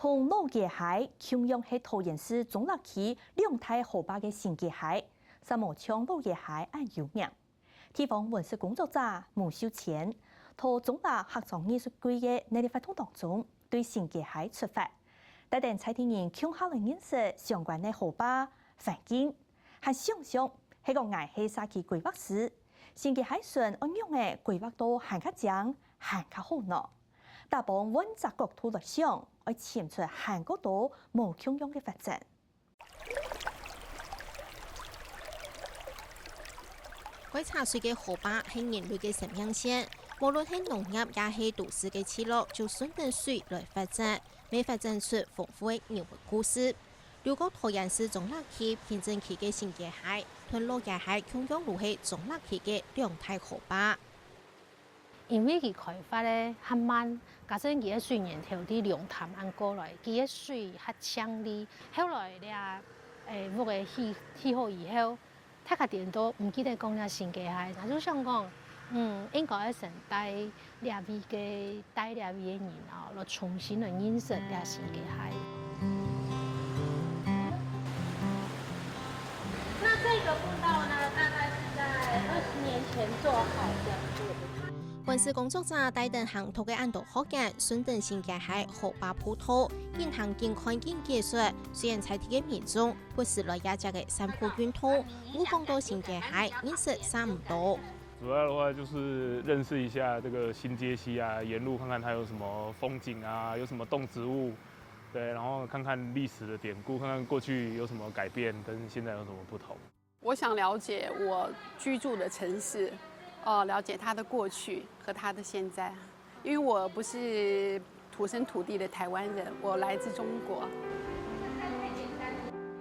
同老界海共用係桃園市中立區兩大河壩嘅新界海，沙毛槍老界海按有名。地方文史工作者吳秀前，同中大客莊藝術季嘅內地活動當中，對新界海出發，帶領在地人共下來認識相關嘅河壩環境，還想象係個愛係沙期規劃時，新界海船按樣嘅規劃到行較正，行較好喏。大幫問責角度來想，要潛出韓國島無共用嘅發展。會茶水嘅河壩係人類嘅生命線，無論係農業也係都市嘅起落，就順着水來發展，未發展出豐富嘅人文故事。如果桃園市中立區平鎮區嘅新界海同老界海共用路係中立區嘅兩大河壩。因為佢開發咧較慢，加上佢嘅水源頭啲龍潭岸過來，佢嘅水較強啲。後來咧屋嘅氣候以後，大家點都唔記得講咧新界海，我就想講，應該要先帶兩邊嘅人啊，來重新來認識咧新界海。那這個步道呢，大概是在20年前做好的。文史工作者帶動行頭嘅安度學嘅順登新界海河壩鋪頭，現行健康經技術，雖然在地嘅民眾不是來亞家嘅散步運動，武功到新界海認識差唔多。主要的話就是認識一下這個新街溪啊，沿路看看它有什麼風景啊，有什麼動植物，對，然後看看歷史的典故，看看過去有什麼改變，跟現在有什麼不同。我想了解我居住的城市。了解它的過去和它的現在，因為我不是土生土地的台灣人，我來自中國。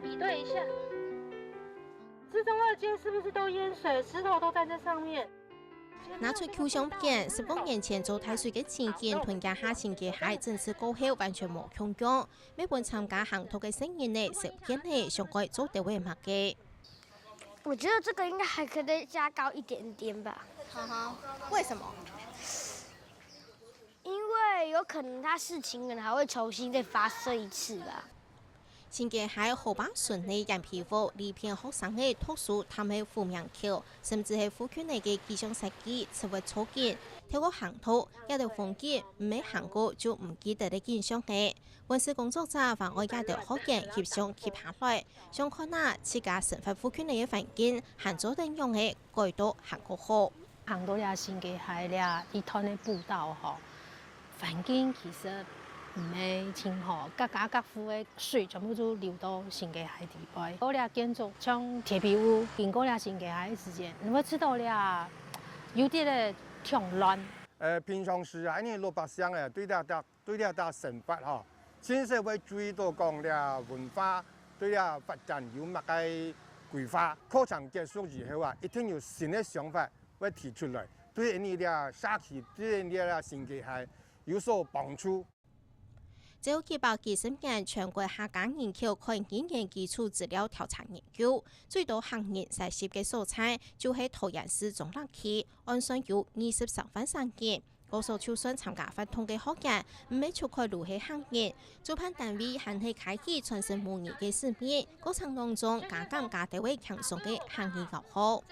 比對一下，之中2街是不是都淹水？石頭都在這上面。拿出 Q 相片，15年前做太水嘅前景同家下新界海正式過後完全冇共用。每本參加行頭嘅成員呢，食片呢上蓋做地位物嘅。我覺得這個應該還可以加高一點點吧。為什麼？因為有可能它事情可能還會重新再發生一次吧。新界海河壩順利人皮膚，呢片學生嘅特殊探係負面橋，甚至係府區內嘅氣象設計成為初見。透過行頭一條風景唔係行過就唔記得嘅現象嘅。文史工作者還愛一條學員翕相翕下來，想看下自家生活府區內嘅環境，行咗點樣嘅改到行過好。行到咧新界海咧一趟嘅步道吼，環境其實唔係挺好，各家各戶嘅水全部都流到新界海底邊。嗰啲建築像鐵皮屋，經過咧新界海之間，你會知道咧有啲咧挺亂。平常時啊，呢老百姓啊，對啲生活嗬，先至會注意到講咧文化對啲發展有乜嘅規劃。課程結束以後啊，一定要新嘅想法會提出來，對呢啲社區對呢啲新界海有所幫助。這有270件全國客家人口環境嘅基礎資料調查研究，最多行業實習嘅素材就係桃園市中立區，岸上有23份產業。嗰所就算參加活動嘅學員，唔係出開路係行業，主辦單位還係開啟傳承模擬嘅視頻，過程當中加減加地位強鬆嘅行業搞好。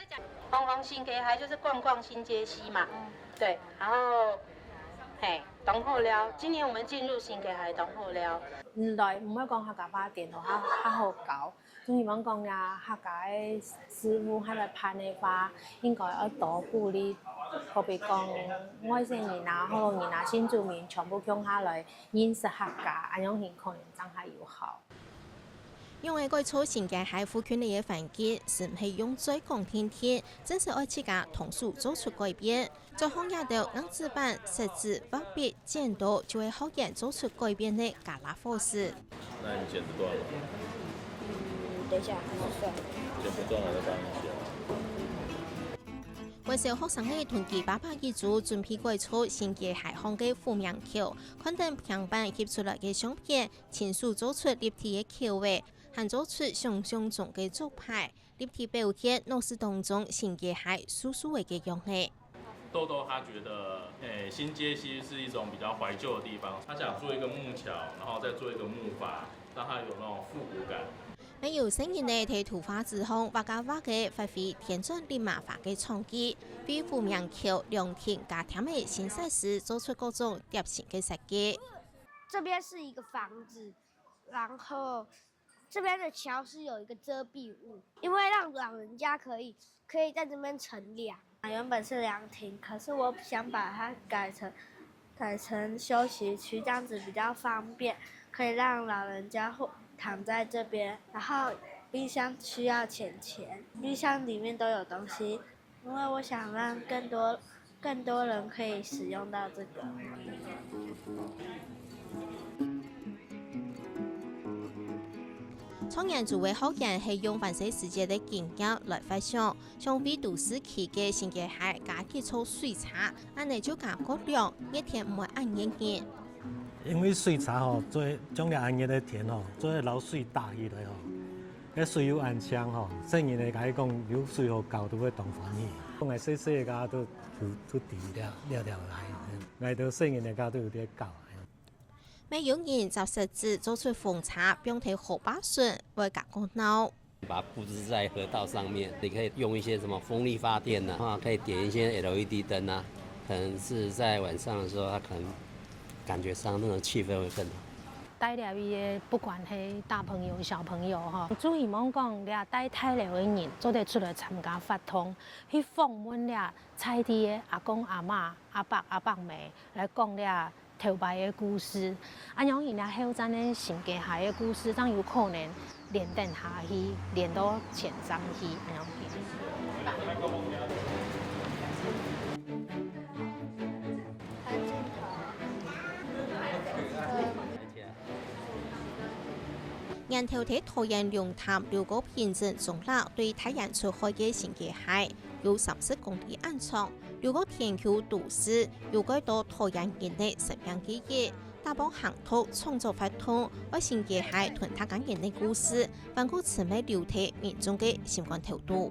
逛新界海就是逛新街溪嘛，對，然後。當好了，今年我們進入新界海當好了。來唔可以講客家話電腦較好教，仲要講呀客家嘅師傅喺度拍嘅話，應該要多鼓勵，好比講外省人啊、河南人啊、新住民全部共下來認識客家，咁樣係可能真係要好。因為改造新界海府區內嘅環境，是唔係用最講天天，真係愛自家同時做出改變。在行業度硬紙板、設置、畫筆、剪刀，就會學人做出改變嘅加拉方式。那你剪得斷嗎？等一下，還是算了。剪不斷了再幫你剪。為小學生嘅團結爸爸記住準備改造新界海巷嘅負面橋，看等平板貼出來嘅相片，親手做出立體嘅橋位。還做出想象中嘅招牌，立體表現老師當中新界海叔叔嘅樣嘅。豆豆他觉得，新街溪是一种比较怀旧的地方，他想做一个木桥，然后再做一个木筏，让它有那种复古感。沒有新人呢，喺突發之後，客家話嘅發揮天轉立馬法嘅創意，比湖面橋、涼亭加添嘅新設施，做出各種疊形嘅設計。這邊是一個房子，然後這邊的橋是有一個遮蔽物，因為讓老人家可以在這邊乘涼。原本是涼亭，可是我想把它改成休息區，這樣子比較方便，可以讓老人家躺在這邊。然後冰箱需要錢，冰箱裡面都有東西，因為我想讓更多人可以使用到這個。創業做嘅學人係用環世世界嘅經驗來發想，相比都市區嘅新界海加基礎水茶，安尼就感覺涼，一天唔會暗熱熱。因為水茶吼，做種了暗熱嘅田吼，做流水大熱嚟吼，個水有暗香吼，聖人嚟講講有水好高都會動歡喜，講係細細個都地了來，嚟到聖人嚟講都有啲高。沒有人就實質做出風茶，並睇河壩順為加工鬧。把它布置在河道上面，你可以用一些什麼風力發電啊，可以點一些 LED 燈啊，可能是在晚上的時候，它可能感覺上那種氣氛會更好。帶了伊個不管係大朋友小朋友哈，最希望講倆帶太了嘅人做得出來參加活動，去訪問倆在地嘅阿公阿媽、阿伯阿伯妹來講倆頭擺嘅故事，啊樣伊倆後陣嘅新界海嘅故事，當有可能連登下去，連到前瞻去，咁樣去。人頭睇桃園龍潭遼高偏正中立對太陽出海嘅新界海有30公里安長，遼高天橋都市要改到桃園境內10樣幾頁，大幫行頭創作發通，為新界海同他港境內故事，反過詞尾流體民眾嘅相關態度。